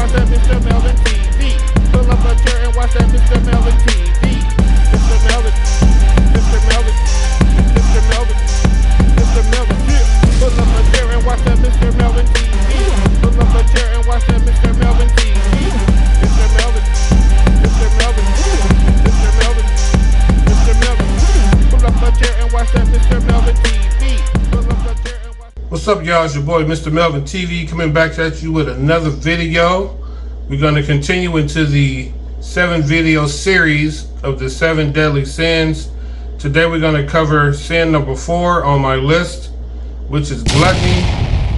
watch that MrMelvinn TV. Pull up a chair and watch that MrMelvinn TV. MrMelvinn, MrMelvinn, MrMelvinn, MrMelvinn. Yeah. Pull up a chair and watch that MrMelvinn TV. Pull up a chair and watch that MrMelvinn TV. MrMelvinn, MrMelvinn, MrMelvinn, MrMelvinn. Pull up a chair and watch that MrMelvinn TV. Pull up a chair and watch. What's up, y'all? It's your boy MrMelvinn TV coming back at you with another video. We're going to continue into the 7-video series of the 7 deadly sins. Today we're going to cover sin number 4 on my list, which is gluttony.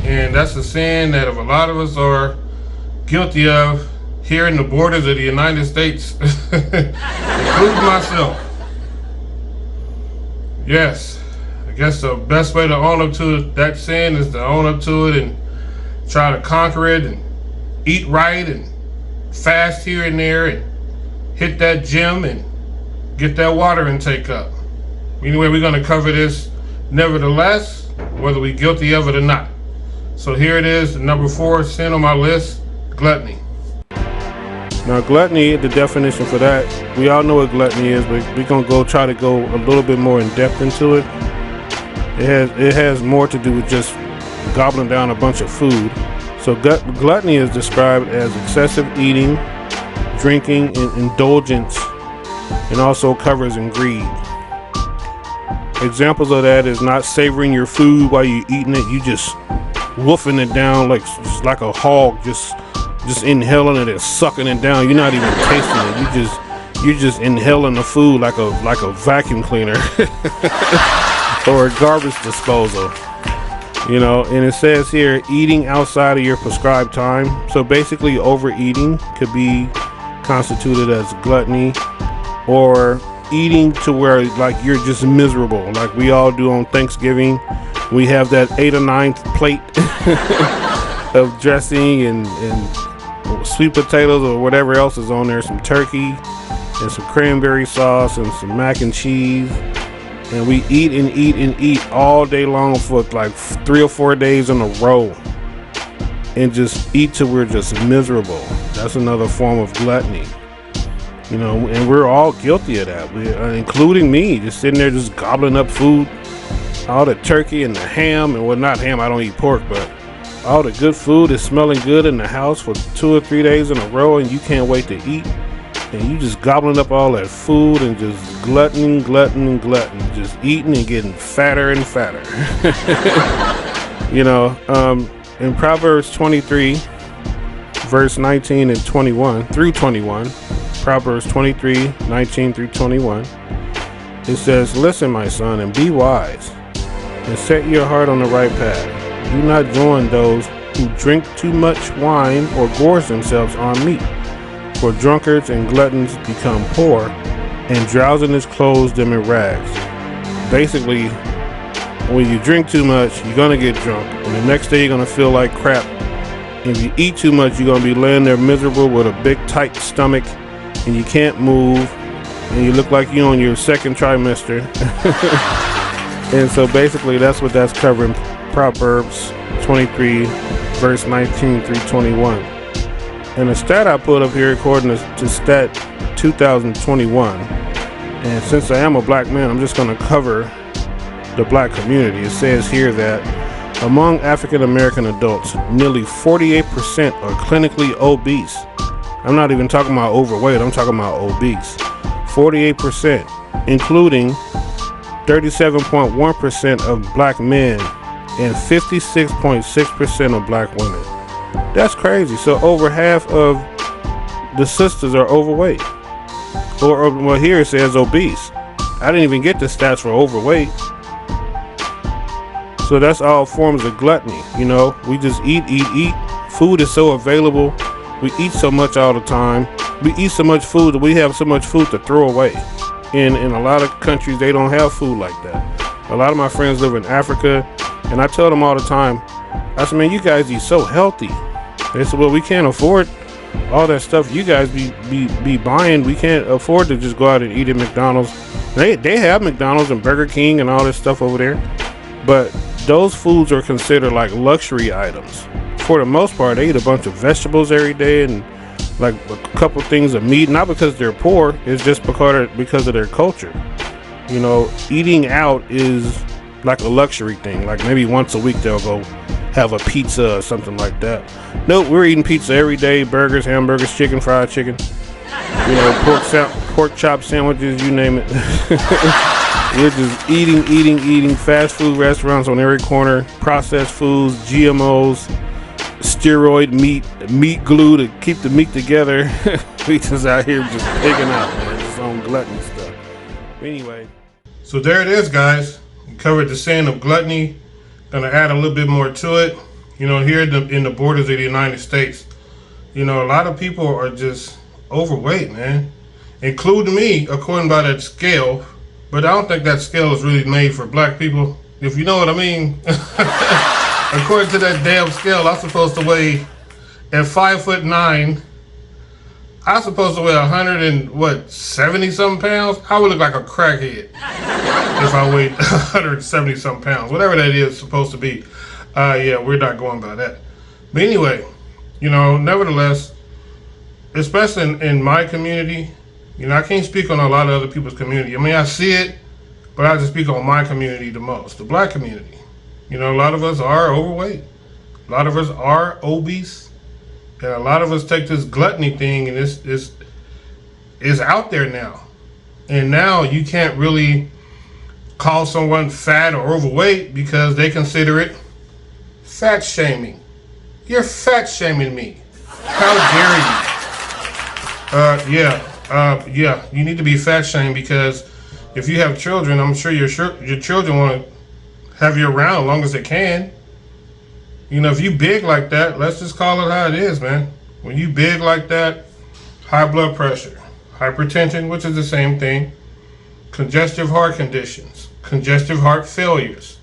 And that's a sin that a lot of us are guilty of here in the borders of the United States, including myself. Yes. I guess the best way to own up to that sin is to own up to it and try to conquer it and eat right and fast here and there and hit that gym and get that water intake up. Anyway, we're going to cover this nevertheless, whether we're guilty of it or not. So here it is, the number 4 sin on my list, gluttony. Now gluttony, the definition for that, we all know what gluttony is, but we're going to try to go a little bit more in depth into it. It has more to do with just gobbling down a bunch of food. So gluttony is described as excessive eating, drinking, and indulgence, and also covers in greed. Examples of that is not savoring your food while you're eating it. You just wolfing it down like a hog, just inhaling it and sucking it down. You're not even tasting it. You're just inhaling the food like a vacuum cleaner. Or a garbage disposal, you know. And it says here, eating outside of your prescribed time. So basically overeating could be constituted as gluttony, or eating to where like you're just miserable, like we all do on Thanksgiving. We have that 8 or 9 plate of dressing and sweet potatoes or whatever else is on there, some turkey and some cranberry sauce and some mac and cheese. And we eat and eat and eat all day long for like 3 or 4 days in a row. And just eat till we're just miserable. That's another form of gluttony. You know, and we're all guilty of that. Including me, just sitting there just gobbling up food. All the turkey and the ham, and well, not ham, I don't eat pork, but all the good food is smelling good in the house for 2 or 3 days in a row, and you can't wait to eat. And you just gobbling up all that food and just gluttoning, just eating and getting fatter and fatter. You know, in Proverbs 23, verse 19 and 21 through 21, Proverbs 23, 19 through 21, it says, "Listen, my son, and be wise, and set your heart on the right path. Do not join those who drink too much wine or gorge themselves on meat. For drunkards and gluttons become poor, and drowsiness clothes them in rags." Basically, when you drink too much, you're gonna get drunk, and the next day you're gonna feel like crap. If you eat too much, you're gonna be laying there miserable with a big tight stomach, and you can't move, and you look like you're on your second trimester. And so basically that's what that's covering. Proverbs 23, verse 19 through 21. And the stat I put up here, according to stat 2021, and since I am a black man, I'm just going to cover the black community. It says here that among African American adults, nearly 48% are clinically obese. I'm not even talking about overweight, I'm talking about obese. 48%, including 37.1% of black men and 56.6% of black women. That's crazy. So over half of the sisters are overweight. Or well, here it says obese. I didn't even get the stats for overweight. So that's all forms of gluttony. You know, we just eat. Food is so available. We eat so much all the time. We eat so much food that we have so much food to throw away. In a lot of countries, they don't have food like that. A lot of my friends live in Africa, and I tell them all the time, I said, man, you guys eat so healthy. They said, well, we can't afford all that stuff you guys be buying. We can't afford to just go out and eat at McDonald's. They have McDonald's and Burger King and all this stuff over there, but those foods are considered like luxury items. for the most part, they eat a bunch of vegetables every day and like a couple things of meat. Not because they're poor, it's just because of their culture. You know, eating out is like a luxury thing. Like maybe once a week they'll go have a pizza or something like that. Nope, we're eating pizza every day. Burgers, hamburgers, chicken, fried chicken. You know, pork chop sandwiches, you name it. We're just eating fast food restaurants on every corner, processed foods, GMOs, steroid meat glue to keep the meat together. We just out here just pigging out, man, just on gluttony stuff. Anyway, so there it is, guys. We covered the sin of gluttony. Gonna add a little bit more to it. You know, here in the borders of the United States, you know, a lot of people are just overweight, man, including me, according by that scale. But I don't think that scale is really made for black people, if you know what I mean. According to that damn scale, I'm supposed to weigh, at 5'9", I'm supposed to weigh 170 something pounds. I would look like a crackhead if I weighed 170 something pounds, whatever that is supposed to be. Yeah, we're not going by that. But anyway, you know, nevertheless, especially in my community, you know, I can't speak on a lot of other people's community. I mean, I see it, but I just speak on my community the most, the black community. You know, a lot of us are overweight. A lot of us are obese. And a lot of us take this gluttony thing and it's out there now. And now you can't really call someone fat or overweight because they consider it fat shaming. You're fat shaming me. How dare you? Yeah, you need to be fat shamed because if you have children, I'm sure your children want to have you around as long as they can. You know, if you big like that, let's just call it how it is, man. When you big like that, high blood pressure, hypertension, which is the same thing, congestive heart conditions, congestive heart failures,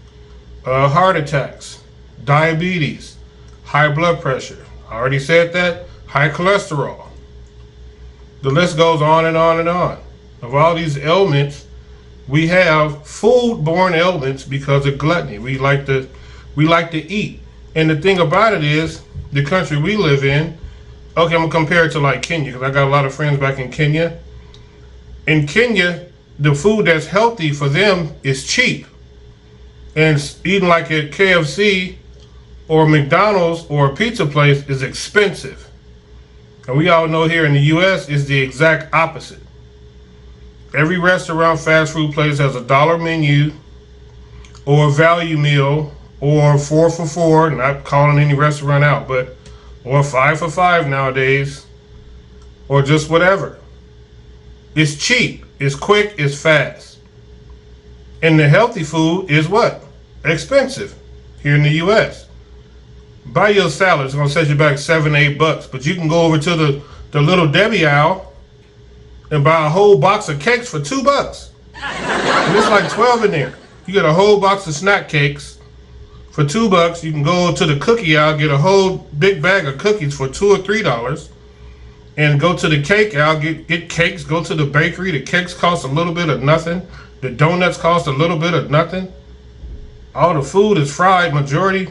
heart attacks, diabetes, high blood pressure. I already said that, high cholesterol. The list goes on and on and on. Of all these ailments, we have food-borne ailments because of gluttony. We like to eat. And the thing about it is, the country we live in, okay, I'm gonna compare it to like Kenya, because I got a lot of friends back in Kenya. In Kenya, the food that's healthy for them is cheap. And eating like at KFC or McDonald's or a pizza place is expensive. And we all know here in the US is the exact opposite. Every restaurant, fast food place has a $1 menu or a value meal or 4 for $4, not calling any restaurant out, but or 5 for $5 nowadays, or just whatever. It's cheap, it's quick, it's fast. And the healthy food is what? Expensive here in the US. Buy your salad, it's gonna set you back $7, $8, but you can go over to the Little Debbie aisle and buy a whole box of cakes for $2. And it's like 12 in there. You get a whole box of snack cakes for $2. You can go to the cookie aisle, get a whole big bag of cookies for $2 or $3. And go to the cake aisle, get cakes, go to the bakery, the cakes cost a little bit of nothing. The donuts cost a little bit of nothing. All the food is fried, majority.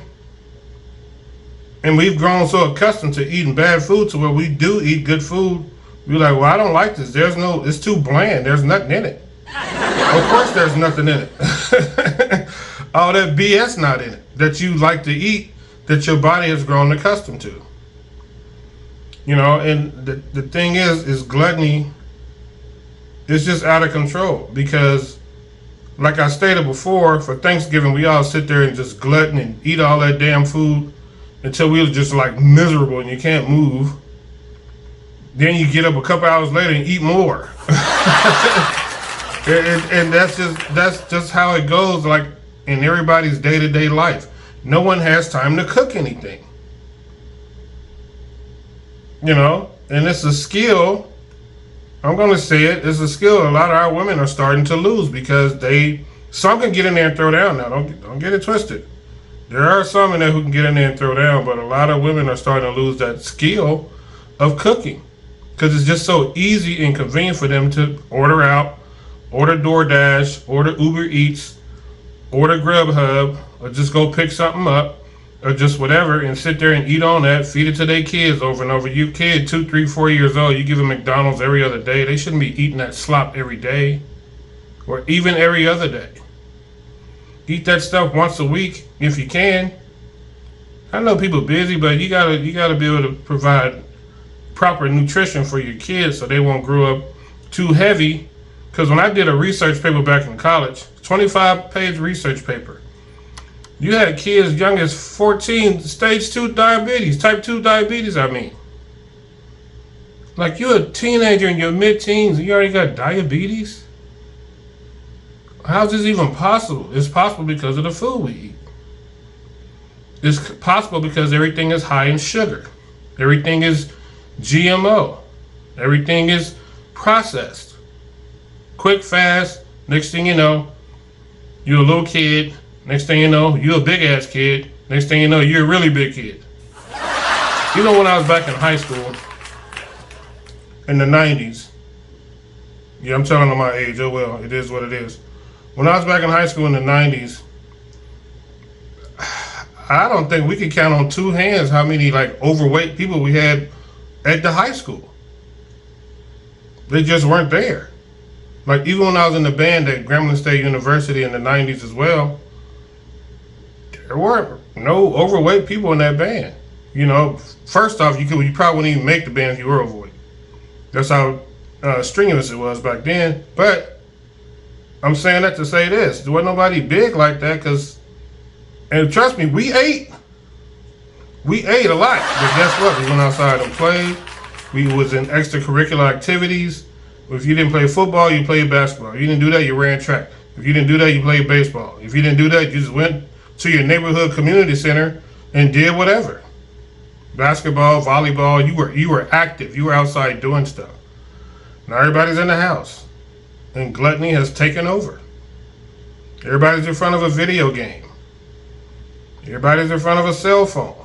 And we've grown so accustomed to eating bad food to where we do eat good food. We're like, well, I don't like this. It's too bland. There's nothing in it. Of course there's nothing in it. All that BS not in it that you like to eat, that your body has grown accustomed to. You know, and the thing is gluttony is just out of control because, like I stated before, for Thanksgiving, we all sit there and just glutton and eat all that damn food until we're just like miserable and you can't move. Then you get up a couple hours later and eat more. and that's just how it goes, like in everybody's day-to-day life. No one has time to cook anything. You know, and it's a skill. I'm going to say it's a skill a lot of our women are starting to lose because some can get in there and throw down now. Don't get it twisted. There are some in there who can get in there and throw down, but a lot of women are starting to lose that skill of cooking because it's just so easy and convenient for them to order out, order DoorDash, order Uber Eats, order Grubhub, or just go pick something up or just whatever, and sit there and eat on that, feed it to their kids over and over. You kid 2, 3, 4 years old, you give them McDonald's every other day. They shouldn't be eating that slop every day, or even every other day. Eat that stuff once a week if you can. I know people busy, but you gotta be able to provide proper nutrition for your kids so they won't grow up too heavy. Because when I did a research paper back in college, 25-page research paper, you had kids young as 14, stage 2 diabetes, type 2 diabetes, I mean. Like, you're a teenager in your mid-teens and you already got diabetes? How's this even possible? It's possible because of the food we eat. It's possible because everything is high in sugar. Everything is GMO. Everything is processed. Quick, fast, next thing you know, you're a little kid. Next thing you know, you're a big-ass kid. Next thing you know, you're a really big kid. You know, when I was back in high school, in the 90s, yeah, I'm telling them my age, oh well, it is what it is. When I was back in high school in the 90s, I don't think we could count on 2 hands how many like overweight people we had at the high school. They just weren't there. Like, even when I was in the band at Grambling State University in the 90s as well, there were no overweight people in that band. You know, first off, you probably wouldn't even make the band if you were overweight. That's how strenuous it was back then. But I'm saying that to say this: there wasn't nobody big like that. And trust me, we ate a lot. But guess what? We went outside and played. We was in extracurricular activities. If you didn't play football, you played basketball. If you didn't do that, you ran track. If you didn't do that, you played baseball. If you didn't do that, you just went to your neighborhood community center and did whatever. Basketball, volleyball, you were active. You were outside doing stuff. Now everybody's in the house, and gluttony has taken over. Everybody's in front of a video game. Everybody's in front of a cell phone,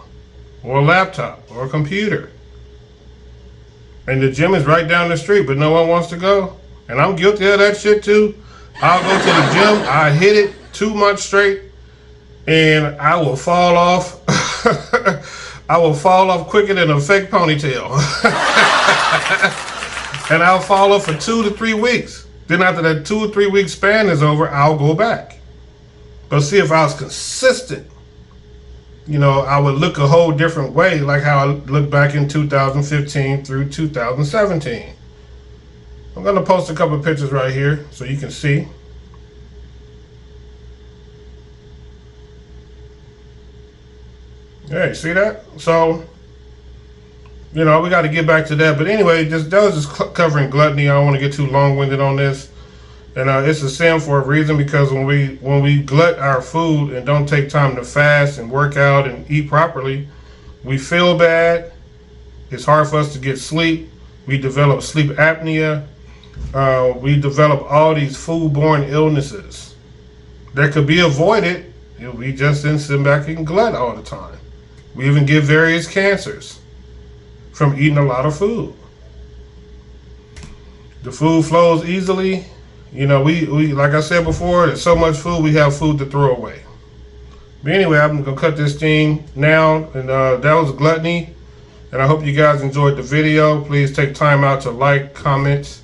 or a laptop, or a computer. And the gym is right down the street, but no one wants to go. And I'm guilty of that shit too. I'll go to the gym, I hit it 2 months straight, and I will fall off. I will fall off quicker than a fake ponytail. And I'll fall off for 2 to 3 weeks. Then after that 2 or 3 week span is over, I'll go back. But see, if I was consistent, you know, I would look a whole different way, like how I looked back in 2015 through 2017. I'm going to post a couple of pictures right here so you can see. Hey, see that? So, you know, we got to get back to that. But anyway, that was just covering gluttony. I don't want to get too long-winded on this. And it's a sin for a reason, because when we glut our food and don't take time to fast and work out and eat properly, we feel bad. It's hard for us to get sleep. We develop sleep apnea. We develop all these foodborne illnesses that could be avoided if we just didn't sit back and glut all the time. We even get various cancers from eating a lot of food. The food flows easily. You know, we like I said before, there's so much food, we have food to throw away. But anyway, I'm going to cut this thing now. And that was gluttony. And I hope you guys enjoyed the video. Please take time out to like, comment,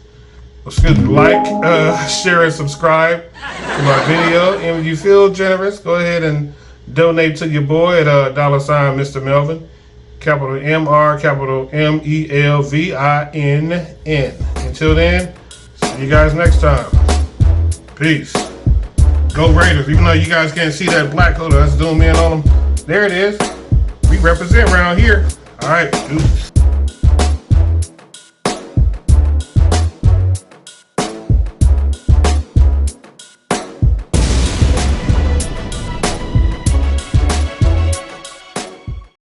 share, and subscribe to my video. And if you feel generous, go ahead and donate to your boy at $ MrMelvinn. Capital MR, capital MELVINN. Until then, see you guys next time. Peace. Go Raiders. Even though you guys can't see that black color, let's zoom in on them. There it is. We represent around here. All right, dude.